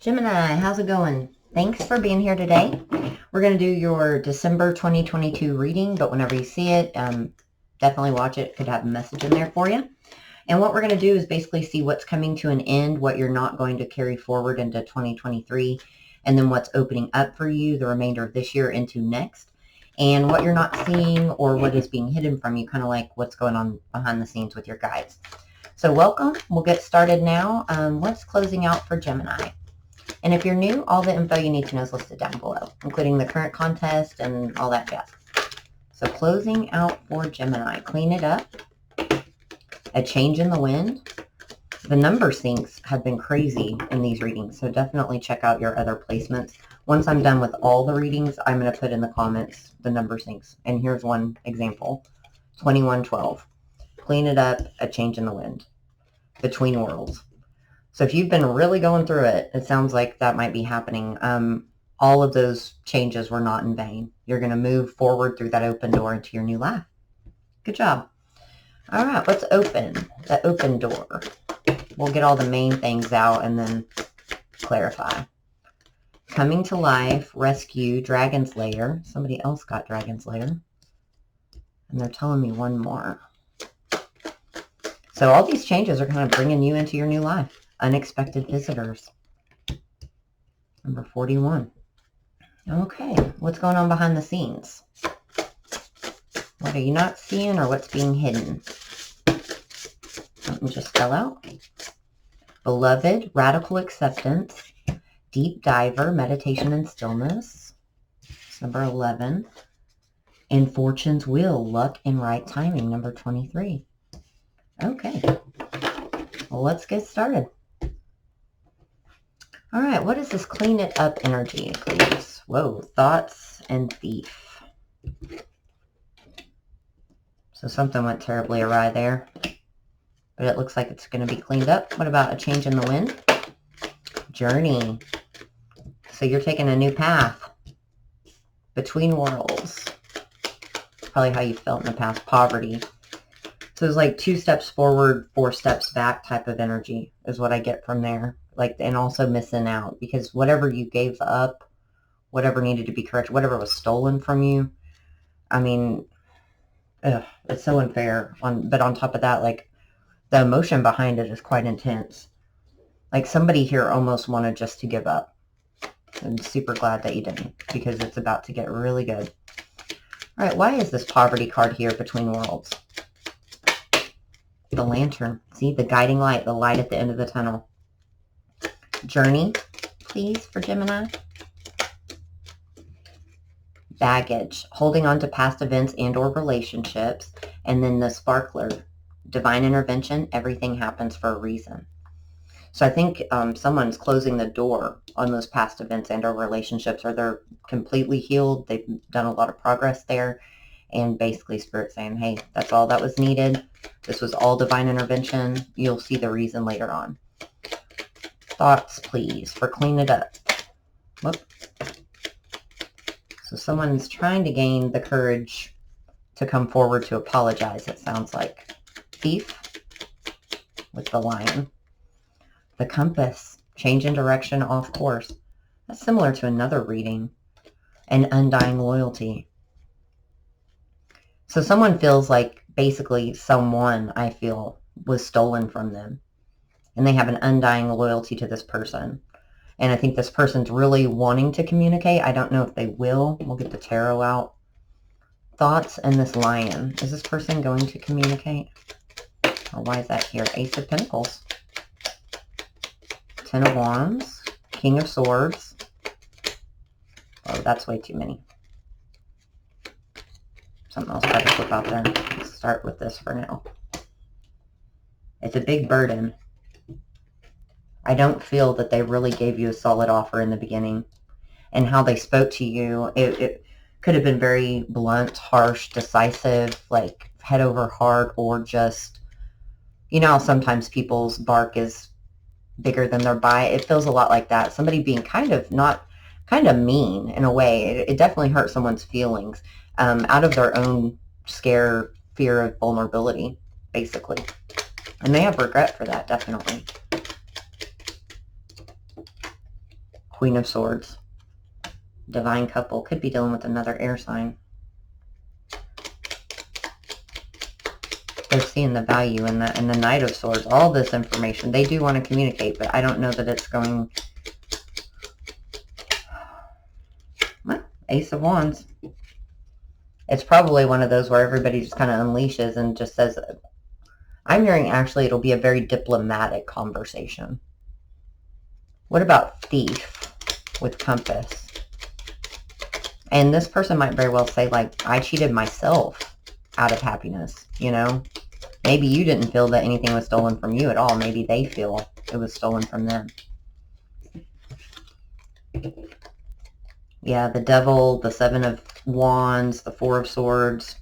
Gemini, how's it going? Thanks for being here today. We're going to do your December 2022 reading, but whenever you see it, definitely watch it. Could have a message in there for you. And what we're going to do is basically see what's coming to an end, what you're not going to carry forward into 2023, and then what's opening up for you the remainder of this year into next, and what you're not seeing or what is being hidden from you, kind of like what's going on behind the scenes with your guides. So welcome. We'll get started now. What's closing out for Gemini? And if you're new, all the info you need to know is listed down below, including the current contest and all that jazz. So closing out for Gemini, clean it up, a change in the wind. The number syncs have been crazy in these readings, so definitely check out your other placements. Once I'm done with all the readings, I'm going to put in the comments the number syncs. And here's one example, 2112. Clean it up, a change in the wind, between worlds. So if you've been really going through it, it sounds like that might be happening. All of those changes were not in vain. You're going to move forward through that open door into your new life. Good job. All right, let's open the open door. We'll get all the main things out and then clarify. Coming to life, rescue, Dragon's Lair. Somebody else got Dragon's Lair. And they're telling me one more. So all these changes are kind of bringing you into your new life. Unexpected visitors. Number 41. Okay, what's going on behind the scenes? What are you not seeing or what's being hidden? Something just fell out. Beloved, radical acceptance. Deep diver, meditation and stillness. It's number 11. In fortune's wheel, luck and right timing. Number 23. Okay, well, let's get started. All right, what is this clean it up energy, please? Whoa, thoughts and thief. So something went terribly awry there, but it looks like it's going to be cleaned up. What about a change in the wind? Journey. So you're taking a new path. Between worlds. Probably how you felt in the past. Poverty. So it's like 2 steps forward, 4 steps back type of energy is what I get from there. Like, and also missing out, because whatever you gave up, whatever needed to be corrected, whatever was stolen from you, I mean, it's so unfair. But on top of that, like, the emotion behind it is quite intense. Like, somebody here almost wanted just to give up. I'm super glad that you didn't, because it's about to get really good. All right, why is this poverty card here, between worlds? The lantern. See, the guiding light, the light at the end of the tunnel. Journey, please, for Gemini. Baggage, holding on to past events and or relationships. And then the sparkler, divine intervention, everything happens for a reason. So I think someone's closing the door on those past events and or relationships, or they're completely healed. They've done a lot of progress there. And basically Spirit saying, hey, that's all that was needed. This was all divine intervention. You'll see the reason later on. Thoughts, please, for clean it up. Whoop. So someone's trying to gain the courage to come forward to apologize, it sounds like. Thief with the lion. The compass, change in direction, off course. That's similar to another reading. And undying loyalty. So someone feels like basically someone, I feel, was stolen from them. And they have an undying loyalty to this person. And I think this person's really wanting to communicate. I don't know if they will. We'll get the tarot out. Thoughts and this lion. Is this person going to communicate? Or why is that here? Ace of Pentacles. 10 of Wands. King of Swords. Oh, that's way too many. Something else tried to flip out there. Let's start with this for now. It's a big burden. I don't feel that they really gave you a solid offer in the beginning. And how they spoke to you, it could have been very blunt, harsh, decisive, like head over heart, or just, you know, sometimes people's bark is bigger than their bite. It feels a lot like that. Somebody being kind of mean in a way. It definitely hurt someone's feelings out of their own scare, fear of vulnerability, basically. And they have regret for that, definitely. Queen of Swords. Divine couple. Could be dealing with another air sign. They're seeing the value in that. And the Knight of Swords. All this information. They do want to communicate, but I don't know that it's going... Well, Ace of Wands. It's probably one of those where everybody just kind of unleashes and just says... I'm hearing actually it'll be a very diplomatic conversation. What about Thief with Compass? And this person might very well say, like, I cheated myself out of happiness, you know? Maybe you didn't feel that anything was stolen from you at all. Maybe they feel it was stolen from them. Yeah, the Devil, the Seven of Wands, the Four of Swords,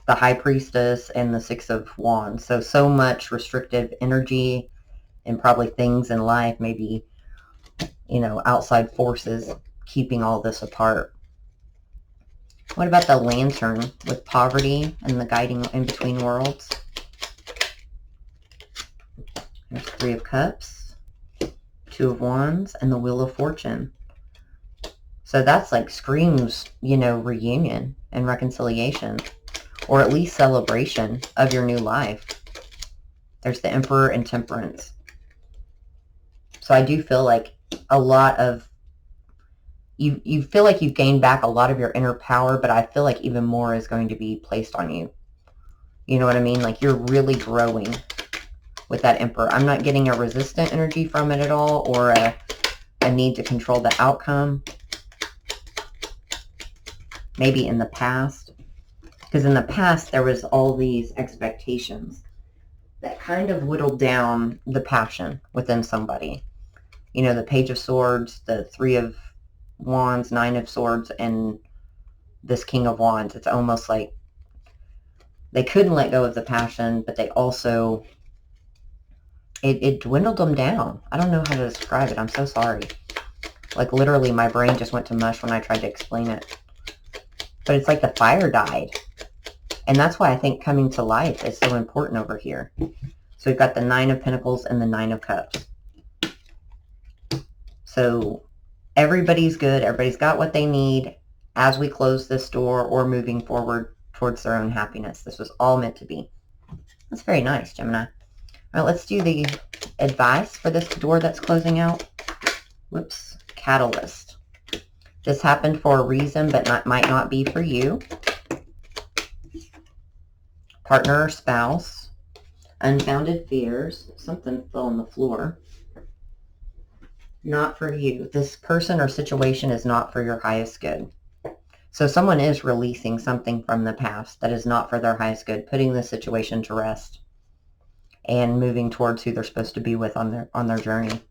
the High Priestess, and the Six of Wands. So much restrictive energy and probably things in life, maybe, you know, outside forces keeping all this apart. What about the Lantern with poverty and the guiding in between worlds? There's Three of Cups, Two of Wands, and the Wheel of Fortune. So that's like screams, you know, reunion and reconciliation, or at least celebration of your new life. There's the Emperor and Temperance. So I do feel like a lot of, you feel like you've gained back a lot of your inner power, but I feel like even more is going to be placed on you. You know what I mean? Like you're really growing with that Emperor. I'm not getting a resistant energy from it at all, or a need to control the outcome. Maybe in the past. Because in the past, there was all these expectations that kind of whittled down the passion within somebody. You know, the Page of Swords, the Three of Wands, Nine of Swords, and this King of Wands. It's almost like they couldn't let go of the passion, but they also, it dwindled them down. I don't know how to describe it. I'm so sorry. Like literally my brain just went to mush when I tried to explain it. But it's like the fire died. And that's why I think coming to life is so important over here. So we've got the Nine of Pentacles and the Nine of Cups. So everybody's good. Everybody's got what they need as we close this door or moving forward towards their own happiness. This was all meant to be. That's very nice, Gemini. All right, let's do the advice for this door that's closing out. Whoops. Catalyst. This happened for a reason, but might not be for you. Partner or spouse. Unfounded fears. Something fell on the floor. Not for you. This person or situation is not for your highest good. So someone is releasing something from the past that is not for their highest good, putting the situation to rest and moving towards who they're supposed to be with on their journey.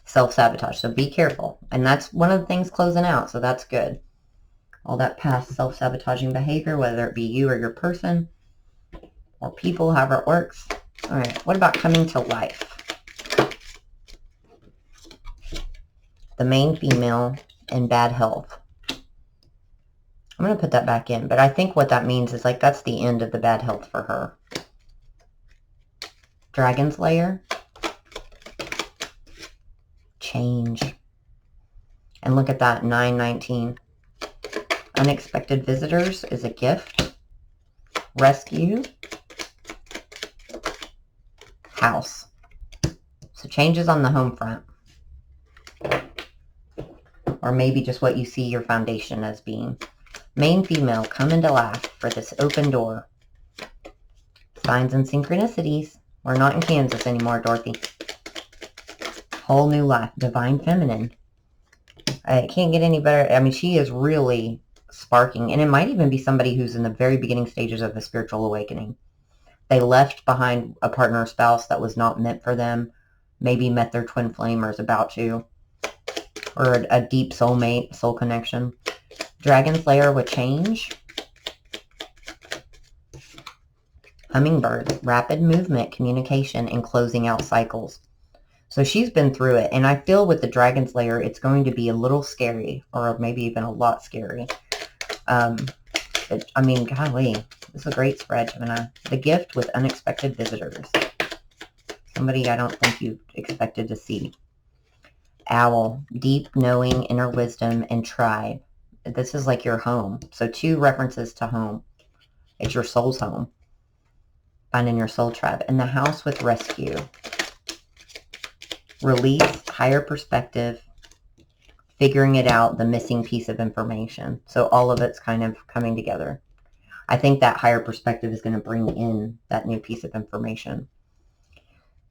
Self-sabotage. So be careful. And that's one of the things closing out. So that's good. All that past self-sabotaging behavior, whether it be you or your person or people, however it works. All right. What about coming to life? The main female in bad health. I'm going to put that back in. But I think what that means is like that's the end of the bad health for her. Dragon's Lair. Change. And look at that, 919. Unexpected visitors is a gift. Rescue. House. So changes on the home front. Or maybe just what you see your foundation as being. Main female, come into life for this open door. Signs and synchronicities. We're not in Kansas anymore, Dorothy. Whole new life. Divine feminine. It can't get any better. I mean, she is really sparking. And it might even be somebody who's in the very beginning stages of a spiritual awakening. They left behind a partner or spouse that was not meant for them. Maybe met their twin flame or is about to. Or a deep soulmate, soul connection. Dragon's Lair with change. Hummingbird. Rapid movement, communication, and closing out cycles. So she's been through it. And I feel with the Dragon's Lair, it's going to be a little scary. Or maybe even a lot scary. I mean, golly. This is a great spread, Gemini. The gift with unexpected visitors. Somebody I don't think you expected to see. Owl, deep knowing, inner wisdom, and tribe. This is like your home. So 2 references to home. It's your soul's home. Finding your soul tribe. And the house with rescue. Release, higher perspective, figuring it out, the missing piece of information. So all of it's kind of coming together. I think that higher perspective is going to bring in that new piece of information.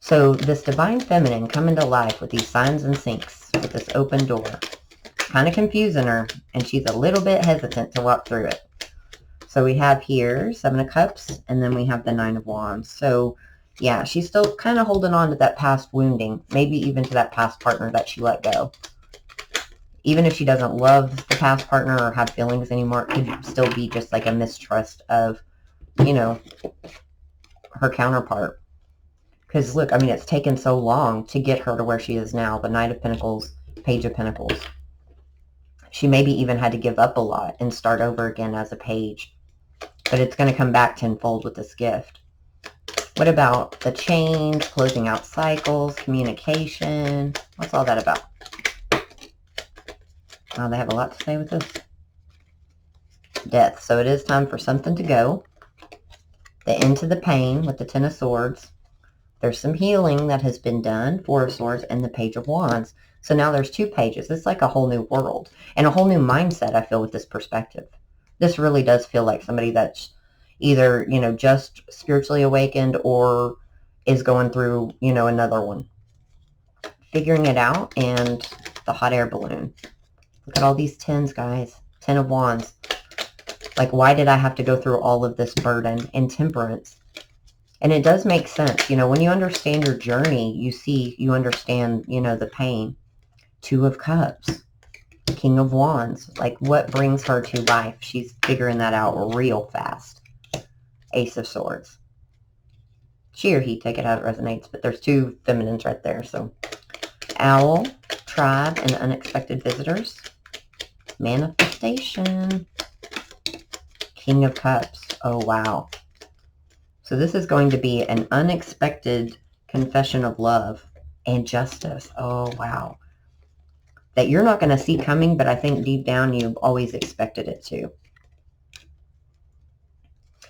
So this divine feminine coming to life with these signs and sinks, with this open door, kind of confusing her, and she's a little bit hesitant to walk through it. So we have here 7 of Cups, and then we have the 9 of Wands. So yeah, she's still kind of holding on to that past wounding, maybe even to that past partner that she let go. Even if she doesn't love the past partner or have feelings anymore, it could still be just like a mistrust of, you know, her counterpart. Because look, I mean, it's taken so long to get her to where she is now. The Knight of Pentacles, Page of Pentacles. She maybe even had to give up a lot and start over again as a page. But it's going to come back tenfold with this gift. What about the change, closing out cycles, communication? What's all that about? Oh, they have a lot to say with this. Death. So it is time for something to go. The end to the pain with the 10 of Swords. There's some healing that has been done, 4 of Swords, and the Page of Wands. So now there's 2 pages. It's like a whole new world and a whole new mindset, I feel, with this perspective. This really does feel like somebody that's either, you know, just spiritually awakened or is going through, you know, another one. Figuring it out, and the hot air balloon. Look at all these 10s, guys. 10 of Wands. Like, why did I have to go through all of this burden? And Temperance. And it does make sense. You know, when you understand your journey, you understand, you know, the pain. 2 of Cups. King of Wands. Like, what brings her to life? She's figuring that out real fast. Ace of Swords. She or he, take it how it resonates. But there's 2 feminines right there. So, Owl, Tribe, and Unexpected Visitors. Manifestation. King of Cups. Oh, wow. So this is going to be an unexpected confession of love and justice. Oh, wow. That you're not going to see coming, but I think deep down you've always expected it to.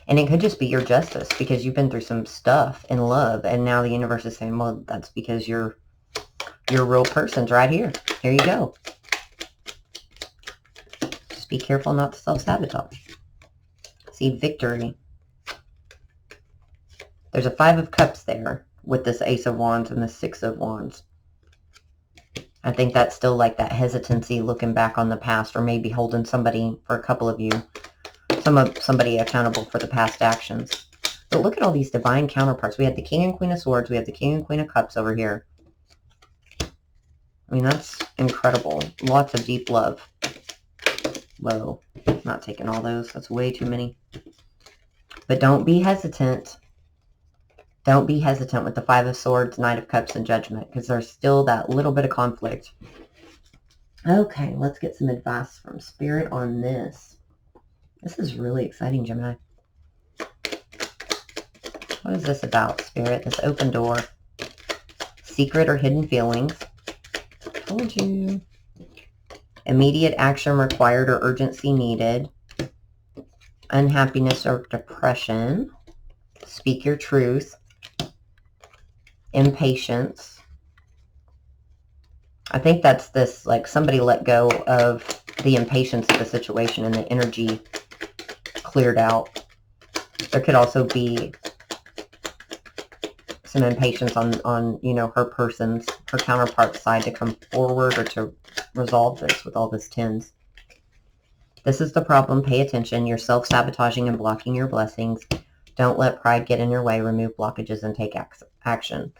And it could just be your justice because you've been through some stuff in love, and now the universe is saying, well, that's because your real person's right here. Here you go. Just be careful not to self-sabotage. See, victory. There's a 5 of Cups there with this Ace of Wands and the 6 of Wands. I think that's still like that hesitancy looking back on the past, or maybe holding somebody, for a couple of you, somebody accountable for the past actions. But look at all these divine counterparts. We have the King and Queen of Swords. We have the King and Queen of Cups over here. I mean, that's incredible. Lots of deep love. Whoa. Not taking all those. That's way too many. But don't be hesitant. Don't be hesitant with the 5 of Swords, Knight of Cups, and Judgment, because there's still that little bit of conflict. Okay, let's get some advice from Spirit on this. This is really exciting, Gemini. What is this about, Spirit? This open door. Secret or hidden feelings. Told you. Immediate action required or urgency needed. Unhappiness or depression. Speak your truth. Impatience. I think that's this, like somebody let go of the impatience of the situation and the energy cleared out. There could also be some impatience on you know, her counterpart's side to come forward or to resolve this with all this 10s. This is the problem. Pay attention. You're self-sabotaging and blocking your blessings. Don't let pride get in your way. Remove blockages and take action.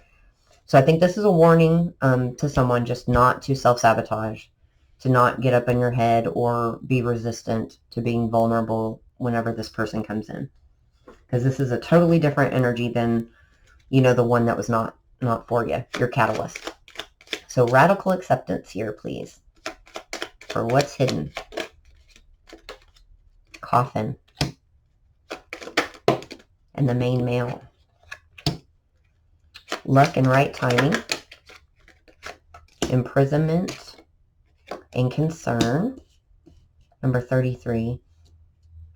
So I think this is a warning to someone just not to self-sabotage, to not get up in your head or be resistant to being vulnerable whenever this person comes in. Because this is a totally different energy than, you know, the one that was not for you, your catalyst. So radical acceptance here, please, for what's hidden. Coffin. And the main male. luck and right timing, imprisonment and concern, number 33.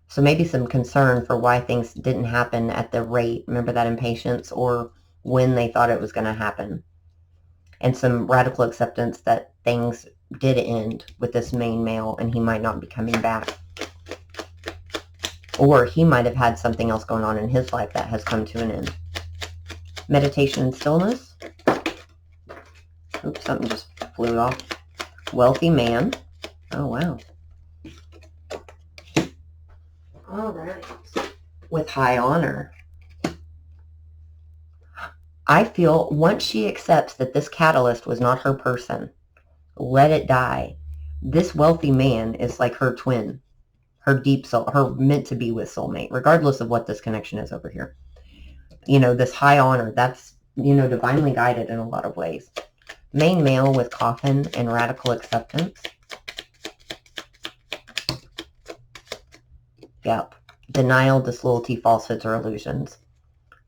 So maybe some concern for why things didn't happen at the rate, remember that impatience, or when they thought it was going to happen. And some radical acceptance that things did end with this main male and he might not be coming back. Or he might have had something else going on in his life that has come to an end. Meditation and stillness. Oops, something just flew off. Wealthy man. Oh, wow. All right. With high honor. I feel once she accepts that this catalyst was not her person, let it die. This wealthy man is like her twin, her deep soul, her meant to be with soulmate, regardless of what this connection is over here. You know, this high honor, that's, you know, divinely guided in a lot of ways. Main male with coffin and radical acceptance. Yep. Denial, disloyalty, falsehoods, or illusions.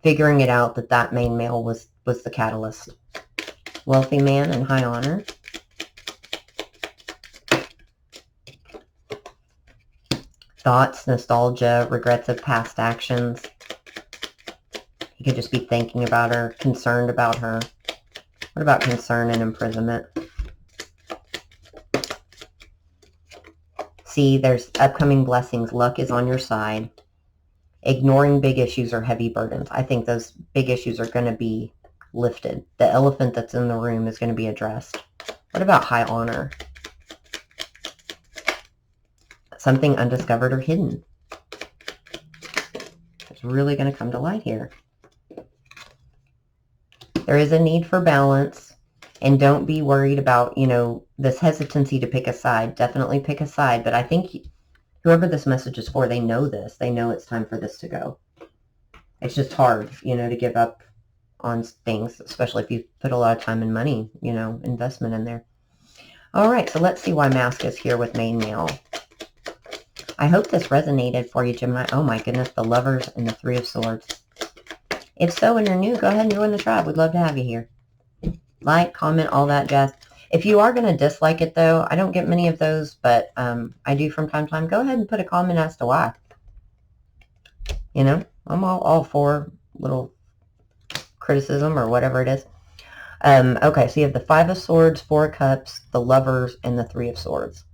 Figuring it out that that main male was the catalyst. Wealthy man and high honor. Thoughts, nostalgia, regrets of past actions. He could just be thinking about her, concerned about her. What about concern and imprisonment? See, there's upcoming blessings. Luck is on your side. Ignoring big issues or heavy burdens. I think those big issues are going to be lifted. The elephant that's in the room is going to be addressed. What about high honor? Something undiscovered or hidden. It's really going to come to light here. There is a need for balance, and don't be worried about, you know, this hesitancy to pick a side. Definitely pick a side, but I think whoever this message is for, they know this. They know it's time for this to go. It's just hard, you know, to give up on things, especially if you put a lot of time and money, you know, investment in there. All right, so let's see why Mask is here with main male. I hope this resonated for you, Gemini. Oh my goodness, the Lovers and the Three of Swords. If so and you're new, go ahead and join the tribe. We'd love to have you here. Like, comment, all that jazz. If you are going to dislike it, though, I don't get many of those, but I do from time to time. Go ahead and put a comment as to why. You know, I'm all for little criticism or whatever it is. Okay, so you have the Five of Swords, Four of Cups, the Lovers, and the Three of Swords.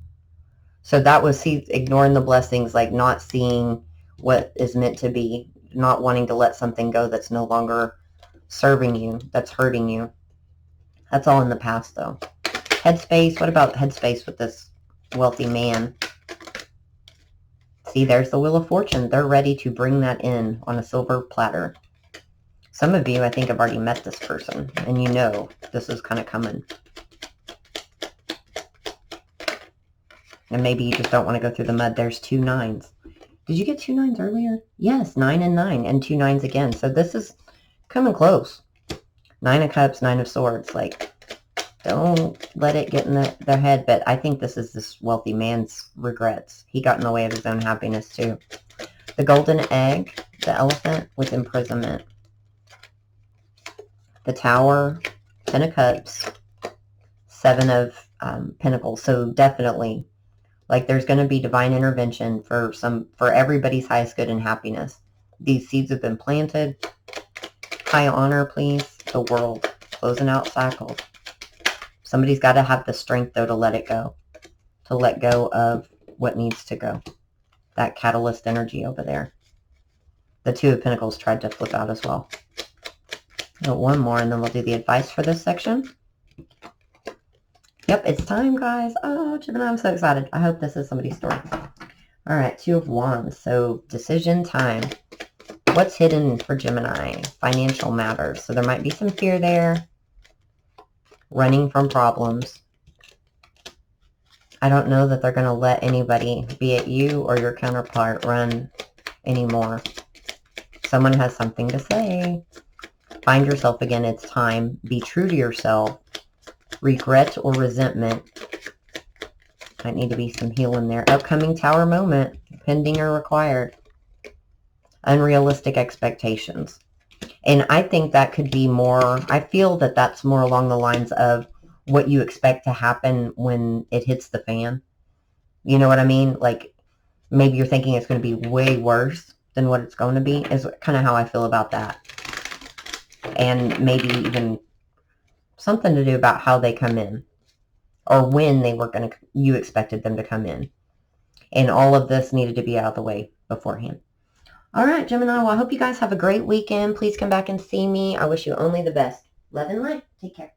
So that was ignoring the blessings, like not seeing what is meant to be, not wanting to let something go that's no longer serving you, that's hurting you. That's all in the past, though. Headspace. What about headspace with this wealthy man? See, there's the Wheel of Fortune. They're ready to bring that in on a silver platter. Some of you, I think, have already met this person, and you know this is kind of coming. And maybe you just don't want to go through the mud. There's 2 9s. Did you get 2 9s earlier? Yes, 9 and 9, and 2 9s again. So this is coming close. 9 of Cups, 9 of Swords. Like, don't let it get in their head. But I think this is this wealthy man's regrets. He got in the way of his own happiness, too. The Golden Egg, the Elephant with imprisonment. The Tower, 10 of Cups, 7 of Pentacles. So definitely, like, there's going to be divine intervention for everybody's highest good and happiness. These seeds have been planted. High honor, please. The World, closing out cycles. Somebody's got to have the strength, though, to let it go. To let go of what needs to go. That catalyst energy over there. The Two of Pentacles tried to flip out as well. So one more, and then we'll do the advice for this section. Yep, it's time, guys. Oh, Gemini, I'm so excited. I hope this is somebody's story. All right, 2 of Wands. So decision time. What's hidden for Gemini? Financial matters. So there might be some fear there. Running from problems. I don't know that they're going to let anybody, be it you or your counterpart, run anymore. Someone has something to say. Find yourself again. It's time. Be true to yourself. Regret or resentment. Might need to be some healing there. Upcoming Tower moment. Pending or required. Unrealistic expectations. And I think that could be more, I feel that that's more along the lines of what you expect to happen when it hits the fan. You know what I mean? Like, maybe you're thinking it's going to be way worse than what it's going to be, is kind of how I feel about that. And maybe even something to do about how they come in, or when they were going to, you expected them to come in. And all of this needed to be out of the way beforehand. All right, Gemini, well, I hope you guys have a great weekend. Please come back and see me. I wish you only the best. Love and light. Take care.